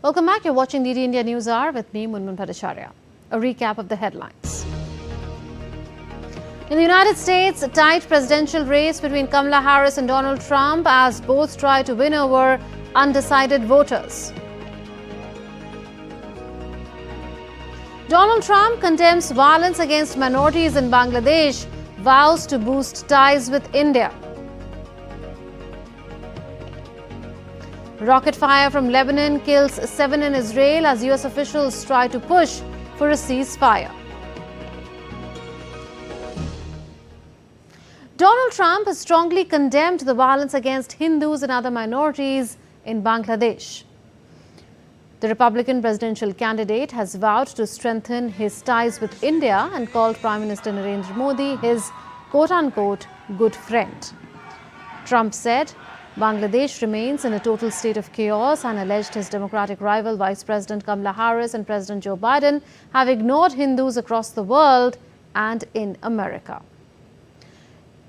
Welcome back. You're watching DD India News Hour with me, Munmun Bhattacharya. A recap of the headlines. In the United States, a tight presidential race between Kamala Harris and Donald Trump as both try to win over undecided voters. Donald Trump condemns violence against minorities in Bangladesh, vows to boost ties with India. Rocket fire from Lebanon kills 7 in Israel as US officials try to push for a ceasefire. Donald Trump has strongly condemned the violence against Hindus and other minorities in Bangladesh. The Republican presidential candidate has vowed to strengthen his ties with India and called Prime Minister Narendra Modi his quote-unquote good friend. Trump said Bangladesh remains in a total state of chaos and alleged his Democratic rival Vice President Kamala Harris and President Joe Biden have ignored Hindus across the world and in America.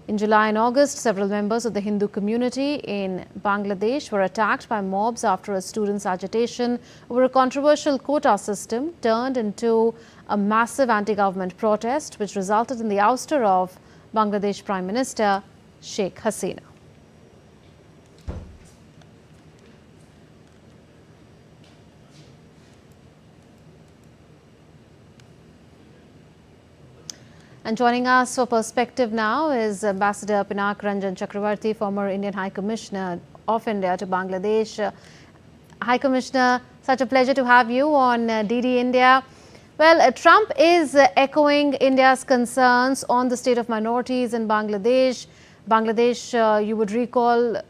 In July and August, several members of the Hindu community in Bangladesh were attacked by mobs after a students' agitation over a controversial quota system turned into a massive anti-government protest, which resulted in the ouster of Bangladesh Prime Minister Sheikh Hasina. And joining us for perspective now is Ambassador Pinak Ranjan Chakravarti, former Indian High Commissioner of India to Bangladesh. High Commissioner, such a pleasure to have you on DD India. Well, Trump is echoing India's concerns on the state of minorities in Bangladesh. Bangladesh, you would recall,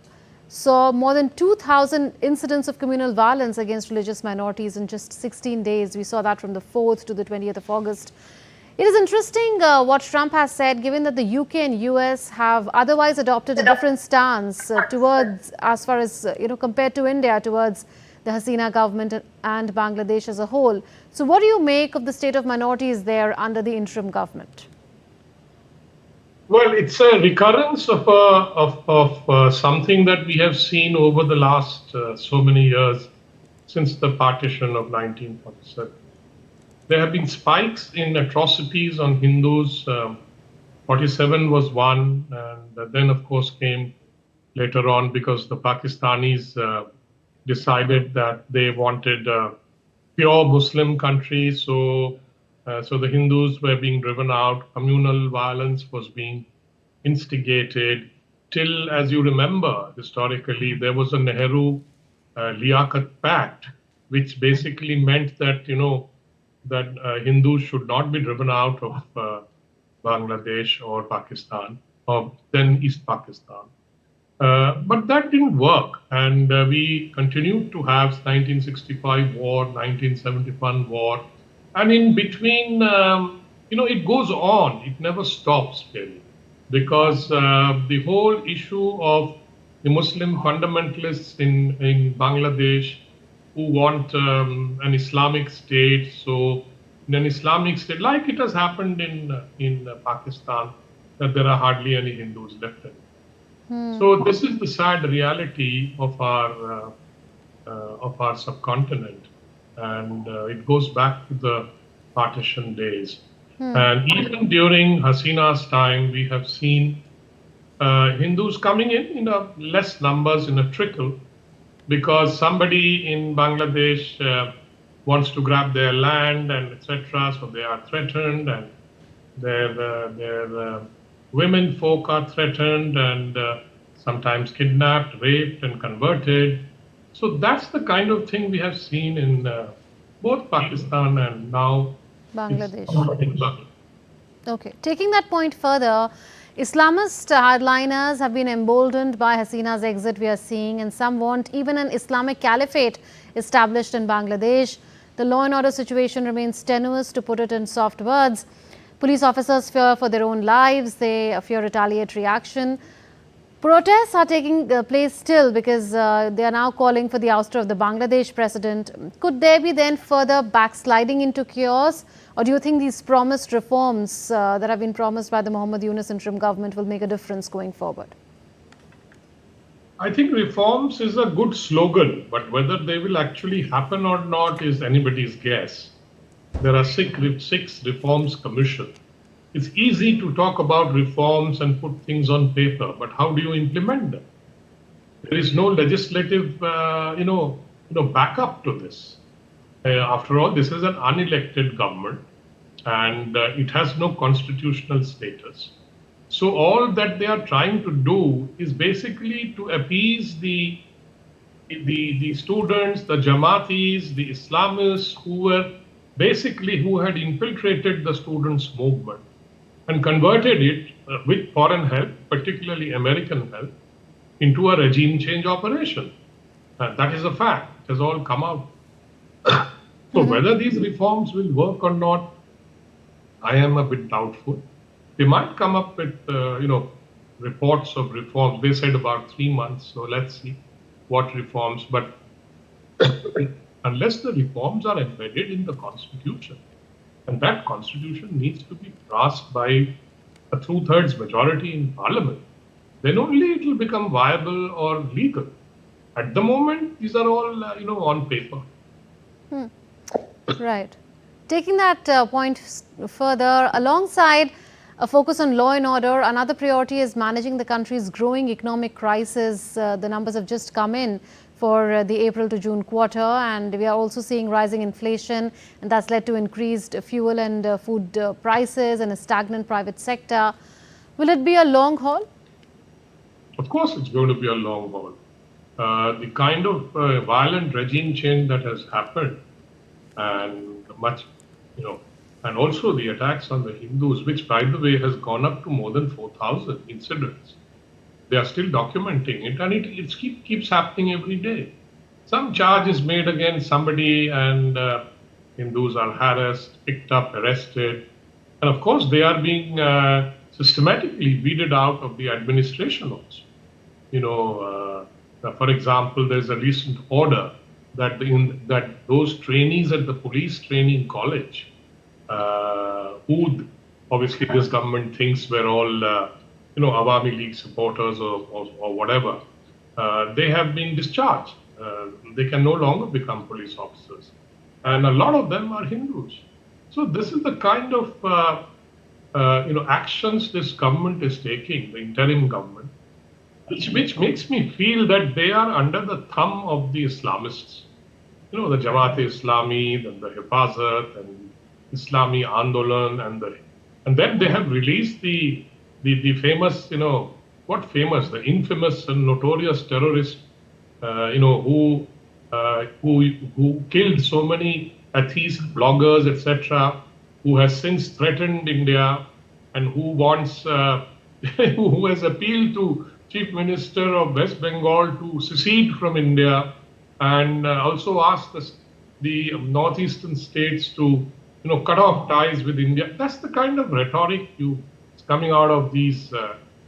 saw more than 2,000 incidents of communal violence against religious minorities in just 16 days. We saw that from the 4th to the 20th of August. It is interesting what Trump has said, given that the UK and US have otherwise adopted a different stance towards, as far as, compared to India, towards the Hasina government and Bangladesh as a whole. So what do you make of the state of minorities there under the interim government? Well, it's a recurrence of something that we have seen over the last so many years since the partition of 1947. There have been spikes in atrocities on Hindus. 47 was one, and then, of course, came later on because the Pakistanis decided that they wanted a pure Muslim country. So the Hindus were being driven out. Communal violence was being instigated till, as you remember, historically, there was a Nehru Liaquat Pact, which basically meant that, that Hindus should not be driven out of Bangladesh or Pakistan, or then East Pakistan. But that didn't work, and we continued to have 1965 war, 1971 war, and in between, it goes on. It never stops, really, because the whole issue of the Muslim fundamentalists in Bangladesh who want an Islamic state. So in an Islamic state, like it has happened in Pakistan, that there are hardly any Hindus left in. So this is the sad reality of our subcontinent, and it goes back to the partition days. And even during Hasina's time, we have seen Hindus coming in less numbers, in a trickle, because somebody in Bangladesh wants to grab their land and etc. So they are threatened, and their women folk are threatened and sometimes kidnapped, raped and converted. So that's the kind of thing we have seen in both Pakistan and now Bangladesh. Okay. Taking that point further, Islamist hardliners have been emboldened by Hasina's exit, we are seeing, and some want even an Islamic caliphate established in Bangladesh. The law and order situation remains tenuous, to put it in soft words. Police officers fear for their own lives. They fear retaliatory action. Protests are taking place still because they are now calling for the ouster of the Bangladesh president. Could there be then further backsliding into chaos? Or do you think these promised reforms that have been promised by the Muhammad Yunus interim government will make a difference going forward? I think reforms is a good slogan, but whether they will actually happen or not is anybody's guess. There are six reforms commissioned. It's easy to talk about reforms and put things on paper, but how do you implement them? There is no legislative, backup to this. After all, this is an unelected government, and it has no constitutional status. So all that they are trying to do is basically to appease the students, the Jamatis, the Islamists who had infiltrated the students' movement and converted it with foreign help, particularly American help, into a regime change operation. That is a fact. It has all come out. So whether these reforms will work or not, I am a bit doubtful. They might come up with, reports of reforms. They said about 3 months. So let's see what reforms. But unless the reforms are embedded in the Constitution, and that Constitution needs to be passed by a 2/3 majority in Parliament, then only it will become viable or legal. At the moment, these are all, on paper. Right. Taking that point further, alongside a focus on law and order, another priority is managing the country's growing economic crisis. The numbers have just come in for the April to June quarter, and we are also seeing rising inflation, and that's led to increased fuel and food prices and a stagnant private sector. Will it be a long haul? Of course, it's going to be a long haul. The kind of violent regime change that has happened, and and also the attacks on the Hindus, which, by the way, has gone up to more than 4,000 incidents. They are still documenting it, and it keeps happening every day. Some charge is made against somebody, and Hindus are harassed, picked up, arrested. And of course, they are being systematically weeded out of the administration also. For example, there's a recent order that those trainees at the police training college, who obviously this government thinks were all, Awami League supporters or whatever, they have been discharged. They can no longer become police officers. And a lot of them are Hindus. So this is the kind of, actions this government is taking, the interim government, which makes me feel that they are under the thumb of the Islamists. The Jamaat-e-Islami, and the Hifazat, and Islami Andolan, and then they have released the famous, the infamous and notorious terrorist, who killed so many atheist bloggers, etc., who has since threatened India, and who wants, who has appealed to Chief Minister of West Bengal to secede from India, and also asked the northeastern states to, cut off ties with India. That's the kind of rhetoric is coming out of these,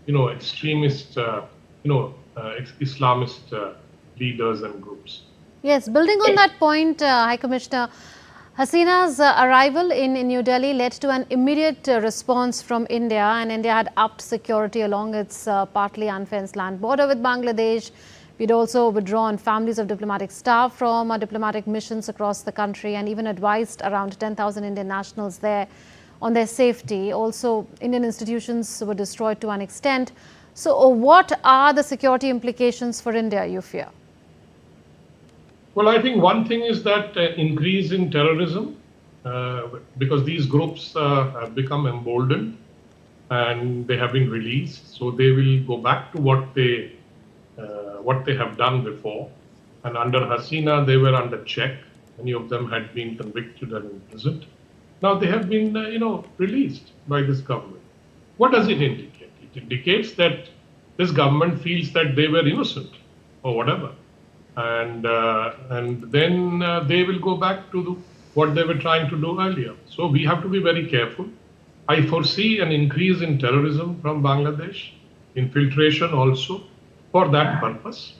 extremist, Islamist leaders and groups. Yes, building on that point, High Commissioner, Hasina's arrival in New Delhi led to an immediate response from India, and India had upped security along its partly unfenced land border with Bangladesh. We'd also withdrawn families of diplomatic staff from diplomatic missions across the country, and even advised around 10,000 Indian nationals there on their safety. Also, Indian institutions were destroyed to an extent. So what are the security implications for India, you fear? Well, I think one thing is that increase in terrorism, because these groups have become emboldened and they have been released. So they will go back to what they have done before. And under Hasina, they were under check. Many of them had been convicted and imprisoned. Now they have been, released by this government. What does it indicate? It indicates that this government feels that they were innocent or whatever. And then they will go back to what they were trying to do earlier. So we have to be very careful. I foresee an increase in terrorism from Bangladesh, infiltration also for that purpose.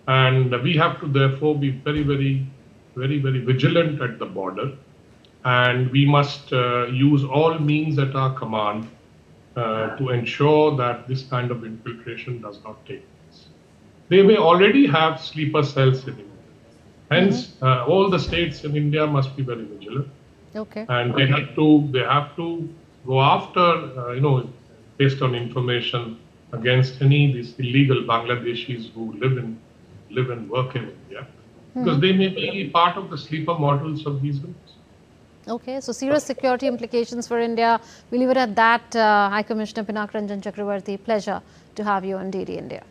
And we have to therefore be very, very, very, very vigilant at the border. And we must use all means at our command to ensure that this kind of infiltration does not take place. they may already have sleeper cells in India. Hence, all the states in India must be very vigilant. Okay. And they have to go after, based on information against any these illegal Bangladeshis who live and work in India, because they may be part of the sleeper models of these groups. Okay, so serious security implications for India. We leave it at that. High Commissioner Pinak Ranjan Chakravarti, pleasure to have you on DD India.